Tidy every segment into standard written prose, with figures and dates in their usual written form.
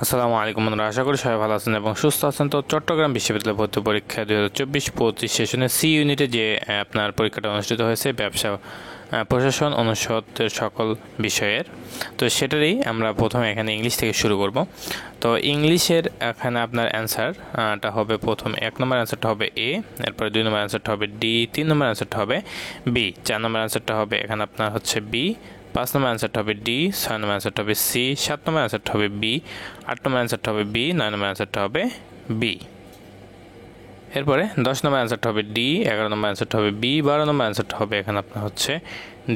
আসসালামু আলাইকুম বন্ধুরা, আশা করি সবাই ভালো আছেন এবং সুস্থ আছেন। তো চট্টগ্রাম বিশ্ববিদ্যালয় ভর্তি পরীক্ষা 2024-25 সেশনে সি ইউনিটে যে আপনার পরীক্ষাটা অনুষ্ঠিত হয়েছে ব্যবসা প্রশাসন অনুষদের সকল বিষয়ের, তো সেটারই আমরা প্রথমে এখানে ইংলিশ থেকে শুরু করব। তো ইংলিশের এখানে আপনার অ্যান্সারটা হবে, প্রথম 1 নম্বর অ্যান্সারটা হবে এ, এরপরে 2 নম্বর অ্যান্সারটা হবে ডি, 3 নম্বর অ্যান্সারটা হবে বি, 4 নম্বর অ্যান্সারটা হবে এখানে আপনার হচ্ছে বি, 5 নম্বর অ্যান্সারটা হবে ডি, 6 নম্বর অ্যান্সারটা হবে সি, 7 নম্বর অ্যান্সারটা হবে বি, 8 নম্বর অ্যান্সারটা হবে বি, 9 নম্বর অ্যান্সারটা হবে বি। এরপরে 10 নম্বর অ্যান্সারটা হবে ডি, 11 নম্বর অ্যান্সারটা হবে বি, 12 নম্বর অ্যান্সারটা হবে এখানে আপনার হচ্ছে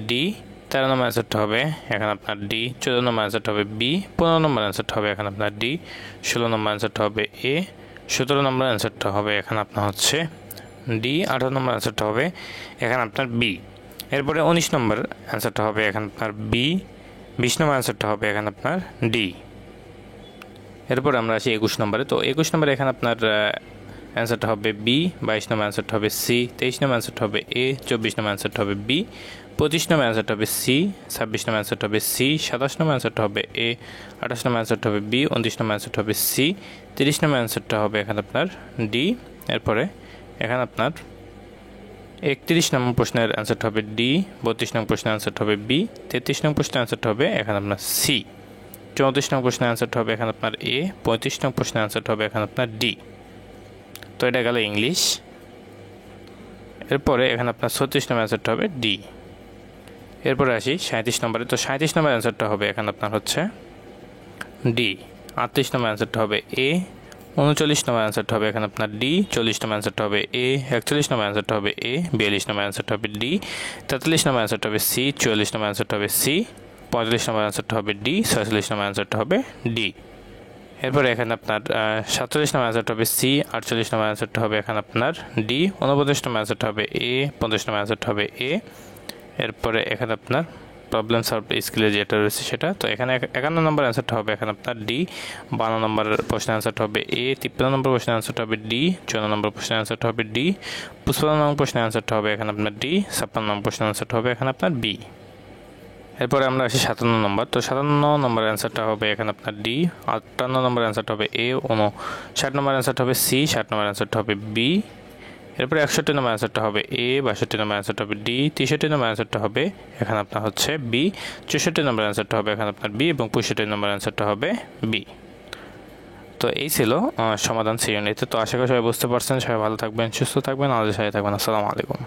ডি, 13 নম্বর অ্যান্সারটা হবে এখানে আপনার ডি, 14 নম্বর অ্যান্সারটা হবে বি, 15 নম্বর অ্যান্সারটা হবে এখানে আপনার ডি, 16 নম্বর অ্যান্সারটা হবে এ, 17 নম্বর অ্যান্সারটা হবে এখানে আপনার হচ্ছে ডি, 18 নম্বর অ্যান্সারটা হবে এখানে আপনার বি। এরপরে 19 নম্বর অ্যান্সারটা হবে এখানে আপনার বি, 20 নম্বর অ্যান্সারটা হবে এখানে আপনার ডি। এরপর আমরা আসি 21 নম্বরে। তো 21 নম্বরে এখানে আপনার অ্যান্সারটা হবে বি, 22 নম্বর অ্যান্সারটা হবে সি, 23 নম্বর অ্যান্সারটা হবে এ, 24 নম্বর অ্যান্সারটা হবে বি, 25 নম্বর অ্যান্সারটা হবে সি, 26 নম্বর অ্যান্সারটা হবে সি, 27 নম্বর অ্যান্সারটা হবে এ, 28 নম্বর অ্যান্সারটা হবে বি, 29 নম্বর অ্যান্সারটা হবে সি, 30 নম্বর অ্যান্সারটা হবে এখানে আপনার ডি। এরপরে এখানে আপনার 31 নম্বর প্রশ্নের অ্যান্সারটা হবে ডি, 32 নম্বর প্রশ্নের অ্যান্সারটা হবে বি, 33 নম্বর প্রশ্নের অ্যান্সারটা হবে এখানে আপনার সি, 34 নম্বর প্রশ্নের অ্যান্সারটা হবে এখানে আপনার এ, 35 নম্বর প্রশ্নের অ্যান্সারটা হবে এখানে আপনার ডি। তো এটা গেল ইংলিশ। এরপরে এখানে আপনার 36 নম্বর অ্যান্সারটা হবে ডি। এরপরে আসি 37 নম্বরে। তো 37 নম্বর অ্যান্সারটা হবে এখানে আপনার হচ্ছে ডি, 38 নম্বর অ্যান্সারটা হবে এ, 39 নম্বর অ্যান্সারটা হবে এখানে আপনার ডি, 40 নম্বর অ্যান্সারটা হবে এ, 41 নম্বর অ্যান্সারটা হবে এ, 42 নম্বর অ্যান্সারটা হবে ডি, 43 নম্বর অ্যান্সারটা হবে সি, 44 নম্বর অ্যান্সারটা হবে সি, 45 নম্বর অ্যান্সারটা হবে ডি, 46 নম্বর অ্যান্সারটা হবে ডি। এরপরে এখানে আপনার 47 নম্বর অ্যান্সারটা হবে সি, 48 নম্বর অ্যান্সারটা হবে এখানে আপনার ডি, 49 নম্বর অ্যান্সারটা হবে এ, 50 নম্বর অ্যান্সারটা হবে এ। এরপরে এখানে আপনার প্রবলেম সলভ স্কিলে যেটা রয়েছে সেটা। তো এখানে 51 নম্বর অ্যান্সারটা হবে এখানে আপনার ডি, 52 নম্বর প্রশ্নের অ্যান্সারটা হবে এ, 53 নম্বর প্রশ্নের অ্যান্সারটা হবে ডি, 54 নম্বর প্রশ্নের অ্যান্সারটা হবে ডি, 55 নম্বর প্রশ্নের অ্যান্সারটা হবে এখানে আপনার ডি, 56 নম্বর প্রশ্নের অ্যান্সারটা হবে এখানে আপনার বি। এরপরে আমরা আসি 57 নম্বর। তো 57 নম্বর অ্যান্সারটা হবে এখানে আপনার ডি, 58 নম্বর অ্যান্সারটা হবে এ, 59 নম্বর অ্যান্সারটা হবে সি, 60 নম্বর অ্যান্সারটা হবে বি। এরপরে 61 নম্বর অ্যান্সারটা হবে এ, 62 নম্বর অ্যান্সারটা হবে ডি, 63 নম্বর অ্যান্সারটা হবে এখানে আপনার হচ্ছে বি, 64 নম্বর অ্যান্সারটা হবে এখানে আপনার বি এবং 65 নম্বর অ্যান্সারটা হবে বি। তো এই ছিল সমাধান সি ইউনিটে। তো আশা করি সবাই বুঝতে পারছেন। সবাই ভালো থাকবেন, সুস্থ থাকবেন, আমাদের সাথে থাকবেন। আসসালামু আলাইকুম।